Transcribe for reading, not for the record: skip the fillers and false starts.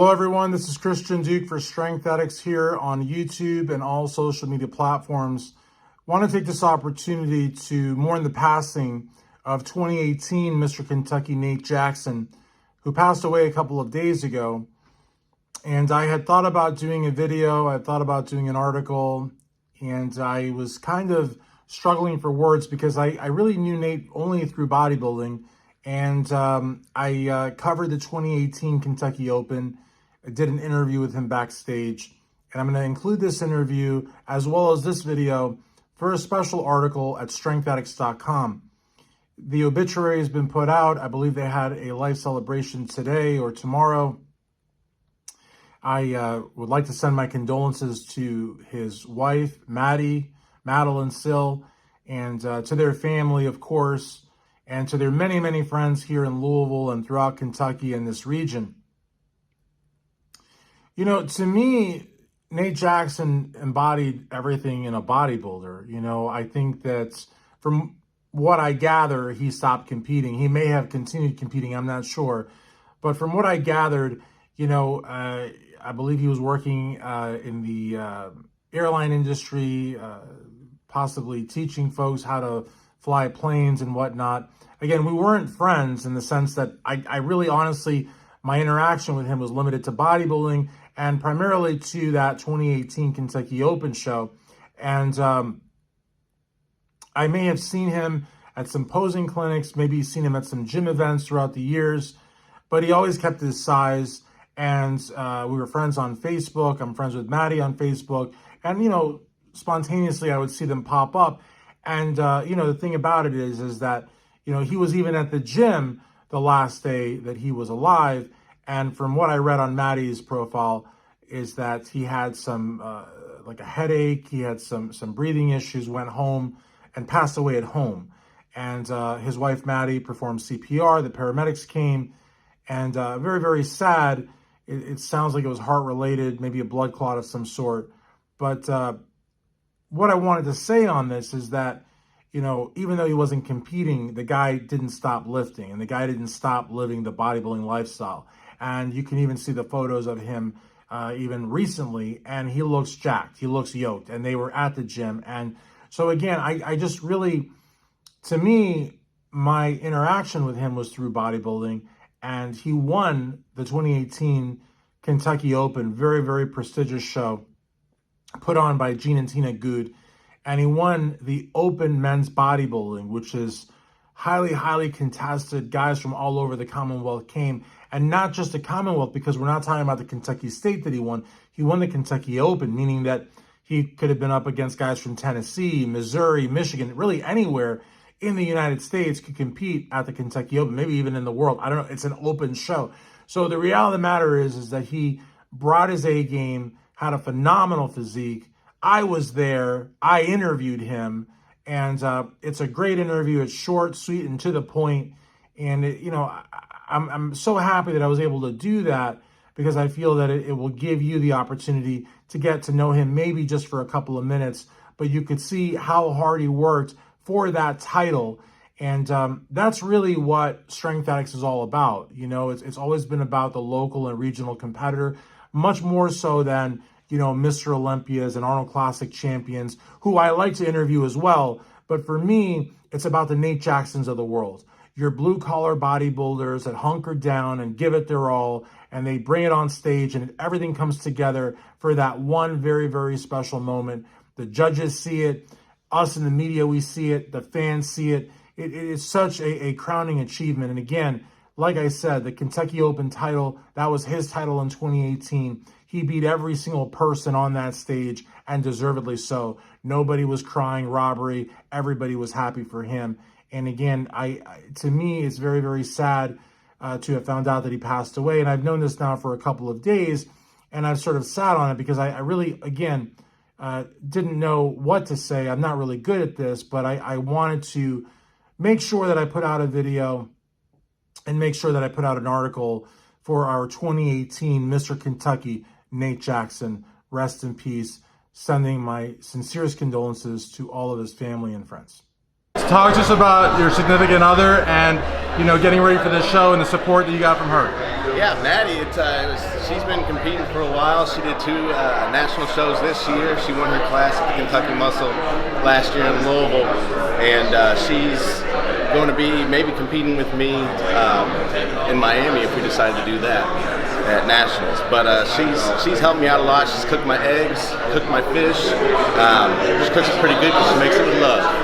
Hello everyone, this is Christian Duke for Strength Addicts here on YouTube and all social media platforms. Want to take this opportunity to mourn the passing of 2018 Mr. Kentucky Nate Jackson, who passed away a couple of days ago. And I had thought about doing a video, I thought about doing an article, and I was kind of struggling for words because I really knew Nate only through bodybuilding. And I covered the 2018 Kentucky Open. I did an interview with him backstage, and I'm going to include this interview as well as this video for a special article at strengthaddicts.com. The obituary has been put out. I believe they had a life celebration today or tomorrow. I would like to send my condolences to his wife, Madeline Sill, and to their family, of course, and to their many, many friends here in Louisville and throughout Kentucky and this region. You know, to me, Nate Jackson embodied everything in a bodybuilder. You know, I think that from what I gather, he stopped competing. He may have continued competing, I'm not sure. But from what I gathered, you know, I believe he was working in the airline industry, possibly teaching folks how to fly planes and whatnot. Again, we weren't friends in the sense that I really honestly, my interaction with him was limited to bodybuilding and primarily to that 2018 Kentucky Open show. And I may have seen him at some posing clinics, maybe seen him at some gym events throughout the years, but he always kept his size. And we were friends on Facebook. I'm friends with Maddie on Facebook. And, you know, spontaneously I would see them pop up. And, you know, the thing about it is that, you know, he was even at the gym the last day that he was alive. And from what I read on Maddie's profile is that he had some, like a headache. He had some breathing issues, went home and passed away at home. And his wife, Maddie, performed CPR. The paramedics came, and very, very sad. It sounds like it was heart-related, maybe a blood clot of some sort. But what I wanted to say on this is that, you know, even though he wasn't competing, the guy didn't stop lifting, and the guy didn't stop living the bodybuilding lifestyle. And you can even see the photos of him even recently, and he looks jacked. He looks yoked, and they were at the gym. And so, again, I just really, to me, my interaction with him was through bodybuilding, and he won the 2018 Kentucky Open, very, very prestigious show put on by Gene and Tina Good. And he won the Open Men's Bodybuilding, which is highly, highly contested. Guys from all over the Commonwealth came. And not just the Commonwealth, because we're not talking about the Kentucky State that he won. He won the Kentucky Open, meaning that he could have been up against guys from Tennessee, Missouri, Michigan, really anywhere in the United States could compete at the Kentucky Open, maybe even in the world. I don't know. It's an open show. So the reality of the matter is that he brought his A game, had a phenomenal physique. I was there. I interviewed him, and it's a great interview. It's short, sweet, and to the point. And, you know, I'm so happy that I was able to do that because I feel that it will give you the opportunity to get to know him maybe just for a couple of minutes, but you could see how hard he worked for that title. And that's really what Strength Addicts is all about. You know, it's always been about the local and regional competitor, much more so than, you know, Mr. Olympias and Arnold Classic champions, who I like to interview as well. But for me, it's about the Nate Jacksons of the world. Your blue-collar bodybuilders that hunker down and give it their all, and they bring it on stage, and everything comes together for that one very, very special moment. The judges see it. Us in the media, we see it. The fans see it. It is such a crowning achievement. And again, like I said, the Kentucky Open title, that was his title in 2018. He beat every single person on that stage, and deservedly so. Nobody was crying robbery. Everybody was happy for him. And again, to me, it's very, very sad to have found out that he passed away. And I've known this now for a couple of days, and I've sort of sat on it because I really, again, didn't know what to say. I'm not really good at this, but I wanted to make sure that I put out a video and make sure that I put out an article for our 2018 Mr. Kentucky, Nate Jackson. Rest in peace. Sending my sincerest condolences to all of his family and friends. talk to us about your significant other and, you know, getting ready for this show and the support that you got from her. Yeah, Maddie, she's been competing for a while. She did 2 national shows this year. She won her class at the Kentucky Muscle last year in Louisville, and she's going to be maybe competing with me in Miami if we decide to do that at nationals. But she's helped me out a lot. She's cooked my eggs, cooked my fish. She cooks it pretty good because she makes it with love.